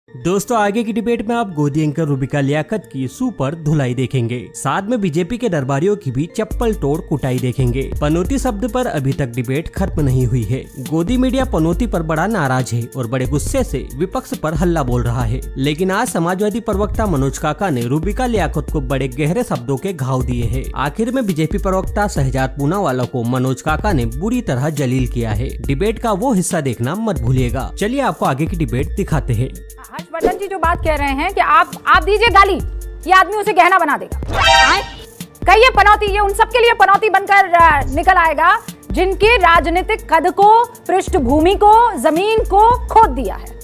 दोस्तों आगे की डिबेट में आप गोदी एंकर रूबिका लियाकत की सुपर धुलाई देखेंगे। साथ में बीजेपी के दरबारियों की भी चप्पल तोड़ कुटाई देखेंगे। पनौती शब्द पर अभी तक डिबेट खत्म नहीं हुई है। गोदी मीडिया पनौती पर बड़ा नाराज है और बड़े गुस्से से विपक्ष पर हल्ला बोल रहा है। लेकिन आज समाजवादी प्रवक्ता मनोज काका ने रूबिका लियाकत को बड़े गहरे शब्दों के घाव दिए हैं। आखिर में बीजेपी प्रवक्ता शहजाद पूनावाला को मनोज काका ने बुरी तरह जलील किया है। डिबेट का वो हिस्सा देखना मत भूलिएगा। चलिए आपको आगे की डिबेट दिखाते हैं। हर्षवर्धन जी जो बात कह रहे हैं कि आप दीजिए गाली, ये आदमी उसे गहना बना देगा। कहिए पनौती, ये उन सबके लिए पनौती बनकर निकल आएगा जिनके राजनीतिक कद को, पृष्ठभूमि को, जमीन को खोद दिया है।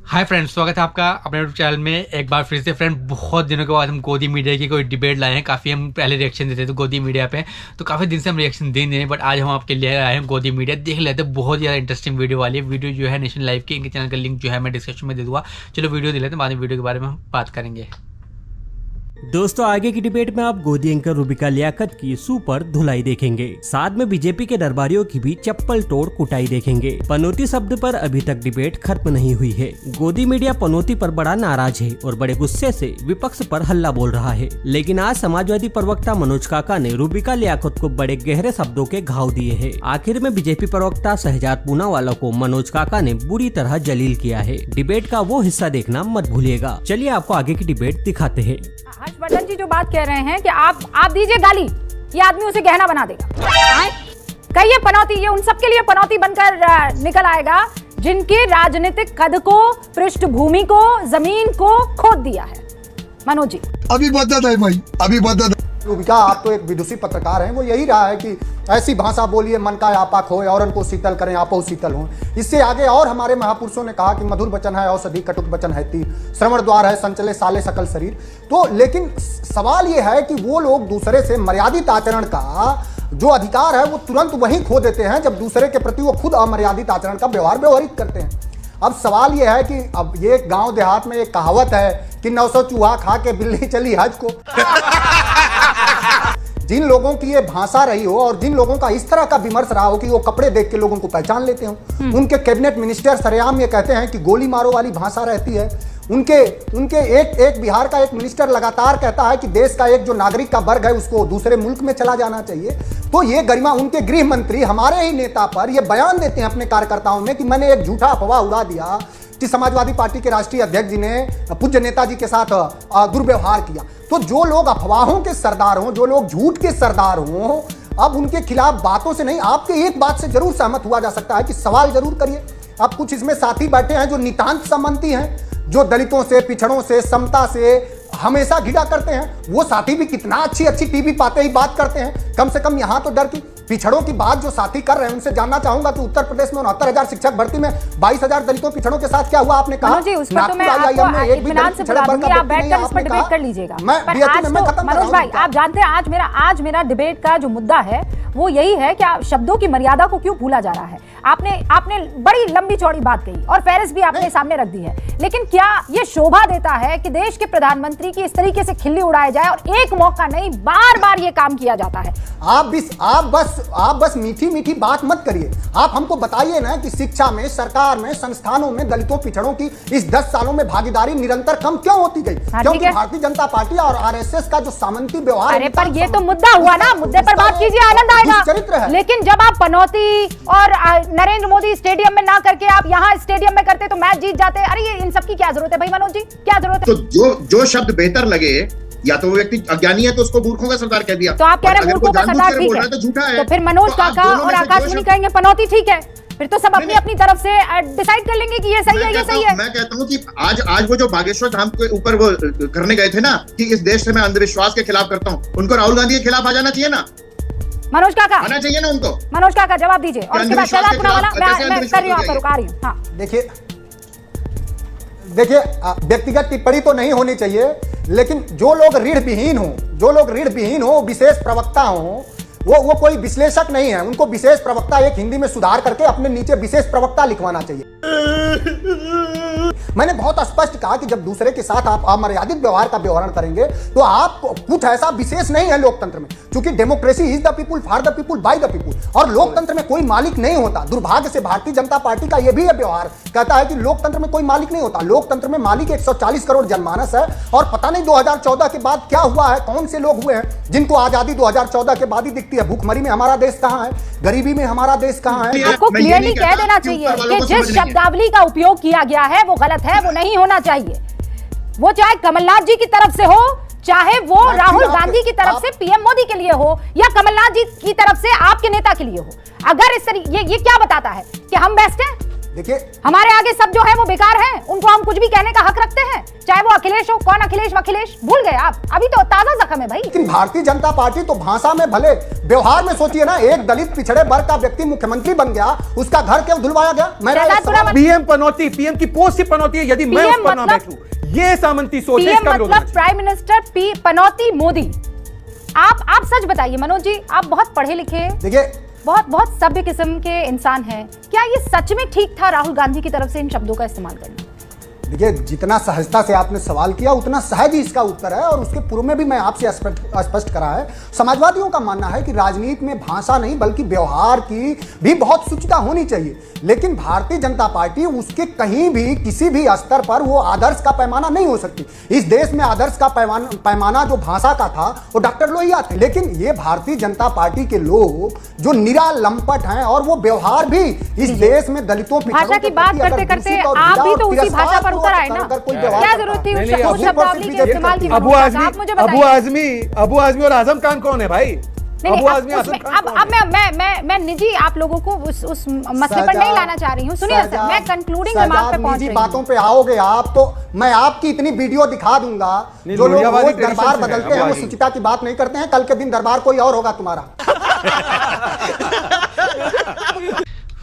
हाय फ्रेंड्स, स्वागत है आपका अपने यूट्यूब चैनल में एक बार फिर से। फ्रेंड, बहुत दिनों के बाद हम गोदी मीडिया की कोई डिबेट लाए हैं। काफ़ी हम पहले रिएक्शन देते थे गोदी मीडिया पे, तो काफ़ी दिन से हम रिएक्शन दे नहीं, बट आज हम आपके लिए आए हैं गोदी मीडिया। देख लेते हैं, बहुत ज़्यादा इंटरेस्टिंग वीडियो वाली है। वीडियो जो है नेशन लाइव की, इनके चैनल का लिंक जो है मैं डिस्क्रिप्शन में दे दूँगा। चलो वीडियो दे लेते हैं, बाद में वीडियो के बारे में हम बात करेंगे। दोस्तों आगे की डिबेट में आप गोदी एंकर रूबिका लियाकत की सुपर धुलाई देखेंगे। साथ में बीजेपी के दरबारियों की भी चप्पल तोड़ कुटाई देखेंगे। पनौती शब्द पर अभी तक डिबेट खत्म नहीं हुई है। गोदी मीडिया पनौती पर बड़ा नाराज है और बड़े गुस्से से विपक्ष पर हल्ला बोल रहा है। लेकिन आज समाजवादी प्रवक्ता मनोज काका ने रूबिका लियाकत को बड़े गहरे शब्दों के घाव दिए हैं। आखिर में बीजेपी प्रवक्ता शहजाद पूनावाला को मनोज काका ने बुरी तरह जलील किया है। डिबेट का वो हिस्सा देखना मत भूलिएगा। चलिए आपको आगे की डिबेट दिखाते हैं। हर्षवर्धन जी जो बात कह रहे हैं कि आप दीजिए गाली, ये आदमी उसे गहना बना देगा। कहिए पनौती, ये उन सबके लिए पनौती बनकर निकल आएगा जिनके राजनीतिक कद को, पृष्ठभूमि को, जमीन को खोद दिया है। मनोज जी अभी बदत है भाई, अभी बदत। रूबिका, आप तो एक विदुषी पत्रकार हैं। वो यही रहा है कि ऐसी भाषा बोलिए मन का आपा खोए और उनको शीतल करें आपो शीतल हों। इससे आगे और हमारे महापुरुषों ने कहा कि मधुर वचन है औषधि, कटुक वचन है तीर, श्रवण द्वार है संचले साले सकल शरीर। तो लेकिन सवाल ये है कि वो लोग दूसरे से मर्यादित आचरण का जो अधिकार है वो तुरंत वहीं खो देते हैं जब दूसरे के प्रति वो खुद अमर्यादित आचरण का व्यवहारित करते हैं। अब सवाल ये है कि अब ये गांव देहात में एक कहावत है कि 900 चूहा खा के बिल्ली चली हज को। जिन लोगों की ये भाषा रही हो और जिन लोगों का इस तरह का विमर्श रहा हो कि वो कपड़े देख के लोगों को पहचान लेते हो, उनके कैबिनेट मिनिस्टर सरेआम ये कहते हैं कि गोली मारो वाली भाषा रहती है। उनके एक बिहार का एक मिनिस्टर लगातार कहता है कि देश का एक जो नागरिक का वर्ग है उसको दूसरे मुल्क में चला जाना चाहिए। तो ये गरिमा, उनके गृह मंत्री हमारे ही नेता पर ये बयान देते हैं अपने कार्यकर्ताओं में कि मैंने एक झूठा अफवाह उड़ा दिया कि समाजवादी पार्टी के राष्ट्रीय अध्यक्ष जी ने पूज्य नेताजी के साथ दुर्व्यवहार किया। तो जो लोग अफवाहों के सरदार हों, जो लोग झूठ के सरदार हों, अब उनके खिलाफ बातों से नहीं, आपके एक बात से जरूर सहमत हुआ जा सकता है कि सवाल जरूर करिए। अब कुछ इसमें साथी बैठे हैं जो नितांत सम्मति हैं, जो दलितों से, पिछड़ों से, समता से हमेशा घिरा करते हैं। वो साथी भी कितना अच्छी टीवी पाते ही बात करते हैं। कम से कम यहाँ तो डर की पिछड़ों की बात जो साथी कर रहे हैं उनसे जानना चाहूंगा कि उत्तर प्रदेश में 69,000 शिक्षक भर्ती में 22,000 दलितों पिछड़ों के साथ क्या हुआ? आपने कहा मनोज भाई, आप जानते हैं आज मेरा डिबेट का जो मुद्दा है वो यही है कि शब्दों की मर्यादा को क्यों भूला जा रहा है। आपने बड़ी लंबी चौड़ी बात कही और फहरिस्त भी आपने सामने रख दी है, लेकिन क्या ये शोभा देता है कि देश के प्रधानमंत्री की इस तरीके से खिल्ली उड़ाए जाए और एक मौका नहीं बार ये काम किया जाता है? आप बस मीठी बात मत करिए। आप हमको बताइए ना कि शिक्षा में, सरकार में, संस्थानों में दलितों पिछड़ों की इस 10 सालों में भागीदारी निरंतर कम क्यों होती गई? क्योंकि भारतीय जनता पार्टी और आरएसएस का जो सामंती व्यवहार। अरे पर ये तो मुद्दा हुआ ना, मुद्दे पर बात कीजिए, आनंद आएगा। चरित्र है। लेकिन जब आप पनौती और नरेंद्र मोदी स्टेडियम में ना करके आप यहाँ स्टेडियम में करते तो मैच जीत जाते। अरे ये इन सब की क्या जरूरत है भाई? मनोज जी क्या जरूरत है? तो जो शब्द बेहतर लगे, या तो वो व्यक्ति अज्ञानी है तो उसको मूर्खों का सरदार कह दिया। तो आप कह रहे हैं मूर्खों का सरदार ठीक है, तो झूठा है। तो फिर मनोज काका और आकाशवाणी कहेंगे पनौती ठीक है, फिर तो सब अपनी तरफ से डिसाइड कर लेंगे कि ये सही है, ये सही है। मैं कहता हूँ कि आज वो जो बागेश्वर धाम के ऊपर वो करने गए थे ना कि इस देश से मैं अंधविश्वास के खिलाफ करता हूँ, उनको राहुल गांधी के खिलाफ आ जाना चाहिए ना। मनोज काका आना चाहिए ना उनको। मनोज काका जवाब दीजिए और उसके बाद शहजाद पूनावाला मैं कर रही हूँ, आपको रुका रही हूँ। हाँ देखिए व्यक्तिगत टिप्पणी तो नहीं होनी चाहिए, लेकिन जो लोग ऋण विहीन हो विशेष प्रवक्ता हो, वो कोई विश्लेषक नहीं है। उनको विशेष प्रवक्ता एक हिंदी में सुधार करके अपने नीचे विशेष प्रवक्ता लिखवाना चाहिए। मैंने बहुत स्पष्ट कहा कि जब दूसरे के साथ आप अमर्यादित व्यवहार का व्यवहार करेंगे तो आप कुछ ऐसा विशेष नहीं है लोकतंत्र में, क्योंकि democracy is the people for the people by the people, और लोकतंत्र में कोई मालिक नहीं होता। दुर्भाग्य से भारतीय जनता पार्टी का यह भी व्यवहार कहता है कि लोकतंत्र में कोई मालिक नहीं होता। लोकतंत्र में मालिक 140 करोड़ जनमानस है, और पता नहीं 2014 के बाद क्या हुआ है, कौन से लोग हुए हैं जिनको आजादी 2014 के बाद ही दिखती है। भूखमरी में हमारा देश कहां है, गरीबी में हमारा देश कहां है। आपको क्लियरली कह देना चाहिए कि जिस शब्दावली का उपयोग किया गया है वो गलत है, वो नहीं होना चाहिए। वो चाहे कमलनाथ जी की तरफ से हो, चाहे वो राहुल गांधी की तरफ से पीएम मोदी के लिए हो, या कमलनाथ जी की तरफ से आपके नेता के लिए हो। अगर इस तरीके ये क्या बताता है कि हम बेस्ट हैं? देखिए, हमारे आगे सब जो है वो बेकार है, उनको हम कुछ भी कहने का हक रखते हैं, चाहे वो अखिलेश हो। कौन अखिलेश वखिलेश भूल गए आप? अभी तो ताजा जख्म है भाई। लेकिन भारतीय जनता पार्टी तो भाषा में भले, व्यवहार में सोचिए ना, एक दलित पिछड़े वर्ग का व्यक्ति मुख्यमंत्री बन गया, उसका घर क्यों धुलवाया गया? पीएम पनौती, पीएम की पोस्ट से पनौती है, यदि मैं उस पर ना बैठूं, ये सामंती सोच है, इसका विरोध मतलब प्राइम मिनिस्टर पनौती मोदी। आप सच बताइए मनोज जी, आप बहुत पढ़े लिखे, देखिए बहुत सभ्य किस्म के इंसान हैं, क्या ये सच में ठीक था राहुल गांधी की तरफ से इन शब्दों का इस्तेमाल करना? देखिए, जितना सहजता से आपने सवाल किया उतना सहज ही इसका उत्तर है, और उसके पूर्व में भी मैं आपसे स्पष्ट करा है। समाजवादियों का मानना है कि राजनीति में भाषा नहीं बल्कि व्यवहार की भी बहुत सूचिता होनी चाहिए, लेकिन भारतीय जनता पार्टी उसके कहीं भी किसी भी स्तर पर वो आदर्श का पैमाना नहीं हो सकती। इस देश में आदर्श का पैमाना जो भाषा का था वो डॉक्टर लोहिया थे, लेकिन ये भारतीय जनता पार्टी के लोग जो निरा लंपट हैं, और वो व्यवहार भी इस देश में दलितों भाषा की बात करते करते आप भी तो उसी भाषा पर उतर आए ना, क्या जरूरत थी उस शब्दावली के इस्तेमाल की? अबू आजमी और आजम खान कौन है भाई? अब मैं निजी आप लोगों को उस मसले पर नहीं लाना चाह रही हूँ। सुनिए सर, मैं कंक्लूडिंग रिमार्क पे पहुंच रही हूँ। बातों पे आओगे आप तो मैं आपकी इतनी वीडियो दिखा दूंगा। जो लोग रोज दरबार बदलते हैं वो सुचिता की बात नहीं करते हैं, कल के दिन दरबार कोई और होगा तुम्हारा।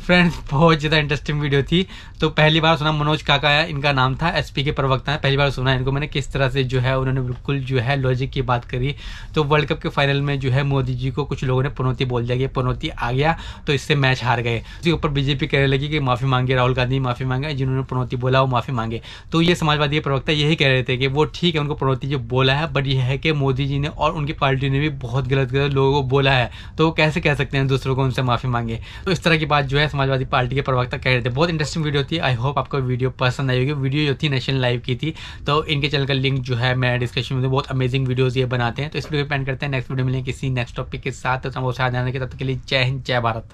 फ्रेंड्स, बहुत ज़्यादा इंटरेस्टिंग वीडियो थी। तो पहली बार सुना मनोज काका है, इनका नाम था, एसपी के प्रवक्ता है। पहली बार सुना इनको मैंने, किस तरह से जो है उन्होंने बिल्कुल जो है लॉजिक की बात करी। तो वर्ल्ड कप के फाइनल में जो है मोदी जी को कुछ लोगों ने पनौती बोल दिया, पनौती आ गया तो इससे मैच हार गए। उसके ऊपर बीजेपी कहने लगी कि माफ़ी मांगे, राहुल गांधी माफ़ी मांगे, जिन्होंने पनौती बोला वो माफ़ी मांगे। तो ये समाजवादी के प्रवक्ता यही कह रहे थे कि वो ठीक है, उनको पनौती जो बोला है, बट यह है कि मोदी जी ने और उनकी पार्टी ने भी बहुत गलत लोगों को बोला है, तो वो कैसे कह सकते हैं दूसरों को उनसे माफ़ी मांगे। तो इस तरह की बात जो है समाजवादी पार्टी के प्रवक्ता कह रहे थे। बहुत इंटरेस्टिंग वीडियो थी। आई होप आपको वीडियो पसंद आई होगी। वीडियो जो थी नेशनल लाइव की थी, तो इनके चैनल का लिंक जो है मैं डिस्क्रिप्शन में, बहुत अमेजिंग वीडियोस ये बनाते हैं। तो इस वीडियो पे एंड करते हैं, नेक्स्ट वीडियो मिलेंगे किसी नेक्स्ट टॉपिक के साथ। तो बहुत सावधान रखिए, तब तक के लिए जय हिंद, जय भारत।